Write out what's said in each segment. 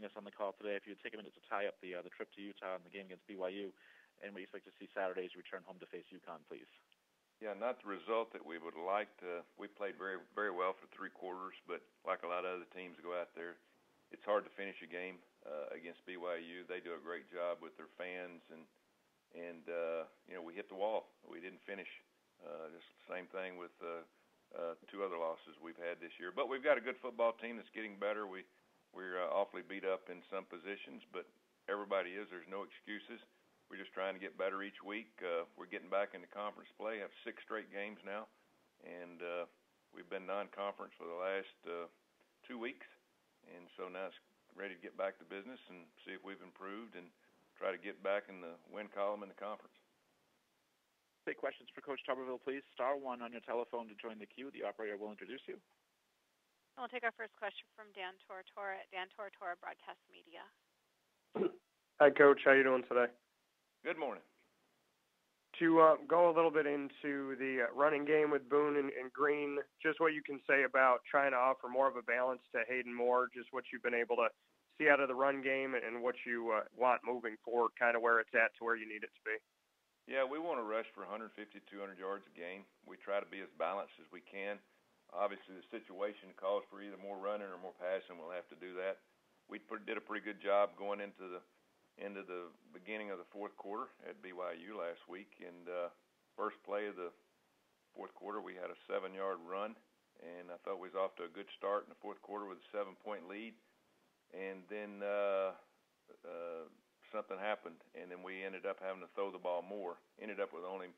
us on the call today. If you would take a minute to tie up the trip to Utah and the game against BYU, and we expect to see Saturday's return home to face UConn, please. Yeah, not the result that we would have liked. We played very, very well for 3 quarters, but like a lot of other teams go out there, it's hard to finish a game against BYU. They do a great job with their fans, and we hit the wall. We didn't finish. Just the same thing with 2 other losses we've had this year. But we've got a good football team that's getting better. We're awfully beat up in some positions, but everybody is. There's no excuses. We're just trying to get better each week. We're getting back into conference play. Have 6 straight games now, and we've been non-conference for the last 2 weeks. And so now it's ready to get back to business and see if we've improved and try to get back in the win column in the conference. Take questions for Coach Tuberville, please. Star 1 on your telephone to join the queue. The operator will introduce you. We'll take our first question from Dan Tortora at Dan Tortora Broadcast Media. Hi, Coach. How you doing today? Good morning. To go a little bit into the running game with Boone and Green, just what you can say about trying to offer more of a balance to Hayden Moore, just what you've been able to see out of the run game and what you want moving forward, kind of where it's at to where you need it to be. Yeah, we want to rush for 150, 200 yards a game. We try to be as balanced as we can. Obviously, the situation calls for either more running or more passing. We'll have to do that. We did a pretty good job going into the beginning of the 4th quarter at BYU last week. And first play of the 4th quarter, we had a 7-yard run, and I thought we was off to a good start in the 4th quarter with a 7-point lead. And then something happened, and then we ended up having to throw the ball more. Ended up with only,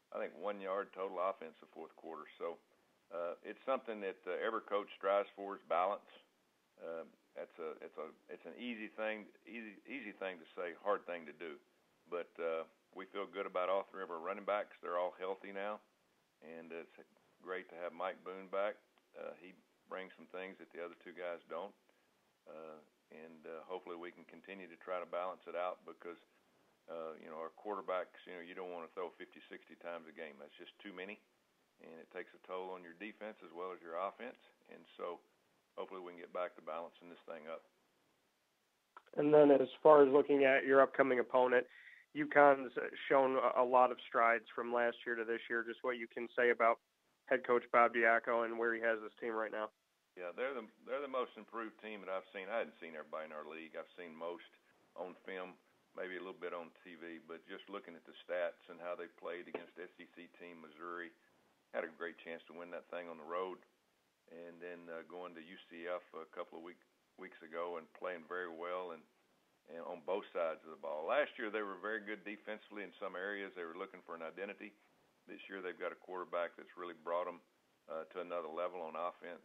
I think, 1 yard total offense the 4th quarter. So it's something that every coach strives for is balance. It's an easy thing to say, hard thing to do. But we feel good about all 3 of our running backs. They're all healthy now, and it's great to have Mike Boone back. He brings some things that the other 2 guys don't, and hopefully we can continue to try to balance it out because our quarterbacks, you don't want to throw 50, 60 times a game. That's just too many, and it takes a toll on your defense as well as your offense. And so hopefully we can get back to balancing this thing up. And then as far as looking at your upcoming opponent, UConn's shown a lot of strides from last year to this year. Just what you can say about head coach Bob Diaco and where he has this team right now. Yeah, they're the most improved team that I've seen. I hadn't seen everybody in our league. I've seen most on film, maybe a little bit on TV, but just looking at the stats and how they played against SEC team Missouri, had a great chance to win that thing on the road. And then going to UCF a couple of weeks ago and playing very well and on both sides of the ball. Last year they were very good defensively in some areas. They were looking for an identity. This year they've got a quarterback that's really brought them to another level on offense.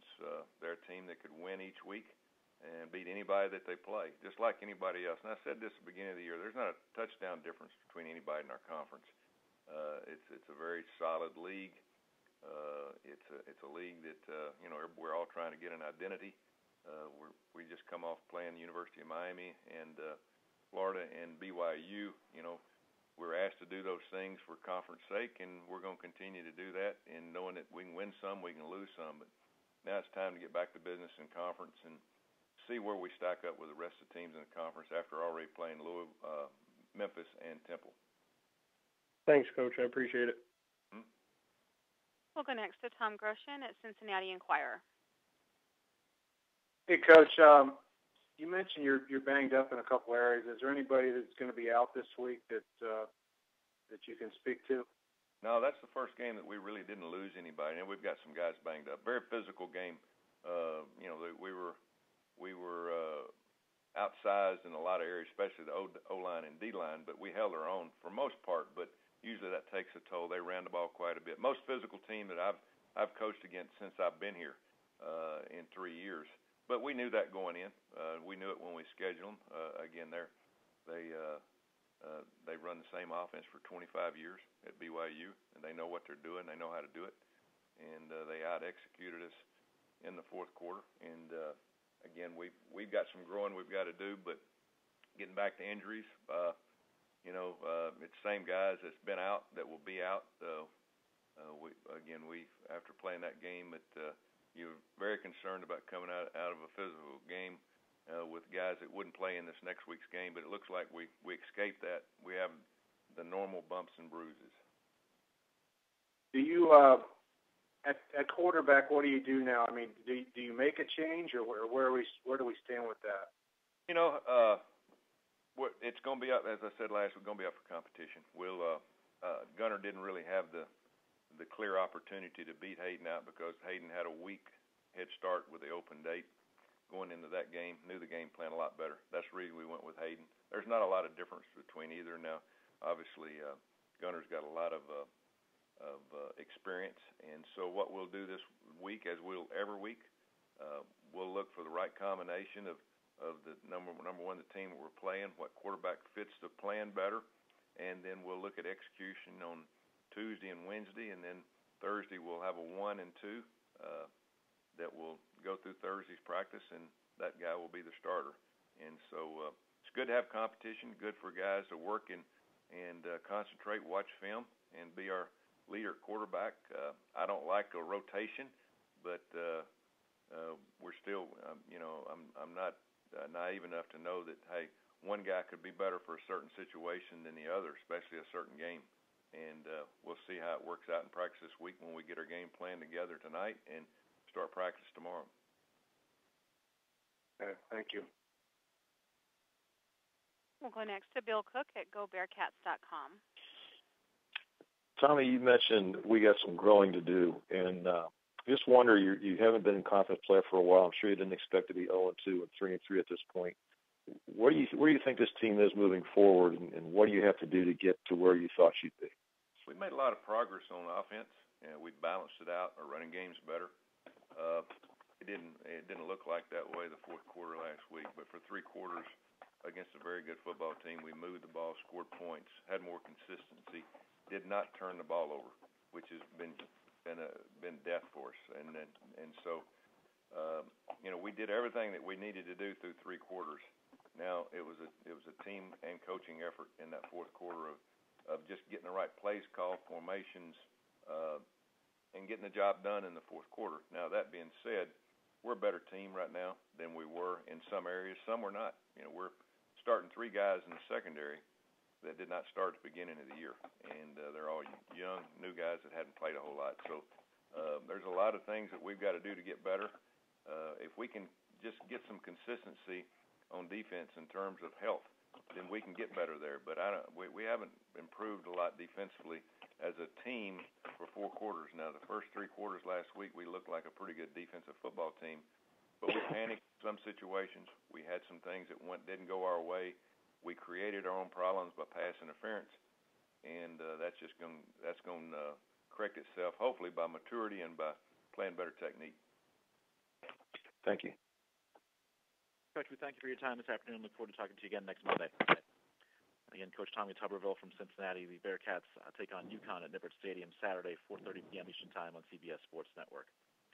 They're a team that could win each week and beat anybody that they play, just like anybody else. And I said this at the beginning of the year, there's not a touchdown difference between anybody in our conference. It's a very solid league. It's a league that we're all trying to get an identity. We just come off playing the University of Miami and Florida and BYU. We're asked to do those things for conference sake, and we're going to continue to do that. And knowing that we can win some, we can lose some. But now it's time to get back to business in conference and see where we stack up with the rest of the teams in the conference after already playing Memphis and Temple. Thanks, Coach. I appreciate it. We'll go next to Tom Groshen at Cincinnati Enquirer. Hey, Coach. You mentioned you're banged up in a couple areas. Is there anybody that's going to be out this week that you can speak to? No, that's the first game that we really didn't lose anybody, and we've got some guys banged up. Very physical game. We were outsized in a lot of areas, especially the O-line and D-line, but we held our own for most part. But usually that takes a toll. They ran the ball quite a bit. Most physical team that I've coached against since I've been here in 3 years. But we knew that going in. We knew it when we scheduled them. Again, they run the same offense for 25 years at BYU, and they know what they're doing. They know how to do it, and they out-executed us in the 4th quarter. And again, we've got some growing we've got to do. But getting back to injuries, it's the same guys that's been out that will be out. We after playing that game, you're very concerned about coming out of a physical game with guys that wouldn't play in this next week's game, but it looks like we escaped that. We have the normal bumps and bruises. Do you at quarterback? What do you do now? I mean, do you make a change, or where do we stand with that? It's going to be up, as I said last week, going to be up for competition. Gunner didn't really have the clear opportunity to beat Hayden out because Hayden had a week head start with the open date going into that game, knew the game plan a lot better. That's the reason we went with Hayden. There's not a lot of difference between either. Now, obviously, Gunner's got a lot of experience, and so what we'll do this week, as we'll every week, we'll look for the right combination of the number one, the team that we're playing, what quarterback fits the plan better, and then we'll look at execution on Tuesday and Wednesday, and then Thursday we'll have a 1 and 2 that will go through Thursday's practice, and that guy will be the starter. And so it's good to have competition, good for guys to work and concentrate, watch film, and be our leader quarterback. I don't like a rotation, but we're still, I'm not naive enough to know that, hey, one guy could be better for a certain situation than the other, especially a certain game. And we'll see how it works out in practice this week when we get our game plan together tonight and start practice tomorrow. Okay, thank you. We'll go next to Bill Cook at GoBearcats.com. Tommy, you mentioned we got some growing to do, and just wonder, you haven't been in conference play for a while. I'm sure you didn't expect to be 0-2 and 3-3 at this point. Where do you think this team is moving forward, and what do you have to do to get to where you thought you'd be? We made a lot of progress on offense, and we balanced it out. Our running game's better. It didn't look like that way the fourth quarter last week, but for 3 quarters against a very good football team, we moved the ball, scored points, had more consistency, did not turn the ball over, which has been death for us. And so we did everything that we needed to do through 3 quarters. Now it was a team and coaching effort in that fourth quarter of just getting the right plays called, formations, and getting the job done in the fourth quarter. Now, that being said, we're a better team right now than we were in some areas. Some we're not. We're starting 3 guys in the secondary that did not start at the beginning of the year, and they're all young, new guys that hadn't played a whole lot. So there's a lot of things that we've got to do to get better. If we can just get some consistency on defense in terms of health, then we can get better there. But we haven't improved a lot defensively as a team for 4 quarters. Now, the first 3 quarters last week, we looked like a pretty good defensive football team, but we panicked in some situations. We had some things that didn't go our way. We created our own problems by pass interference, and that's going to correct itself, hopefully by maturity and by playing better technique. Thank you. Coach, we thank you for your time this afternoon. Look forward to talking to you again next Monday. Again, Coach Tommy Tuberville from Cincinnati. The Bearcats take on UConn at Nippert Stadium Saturday, 4:30 p.m. Eastern Time on CBS Sports Network.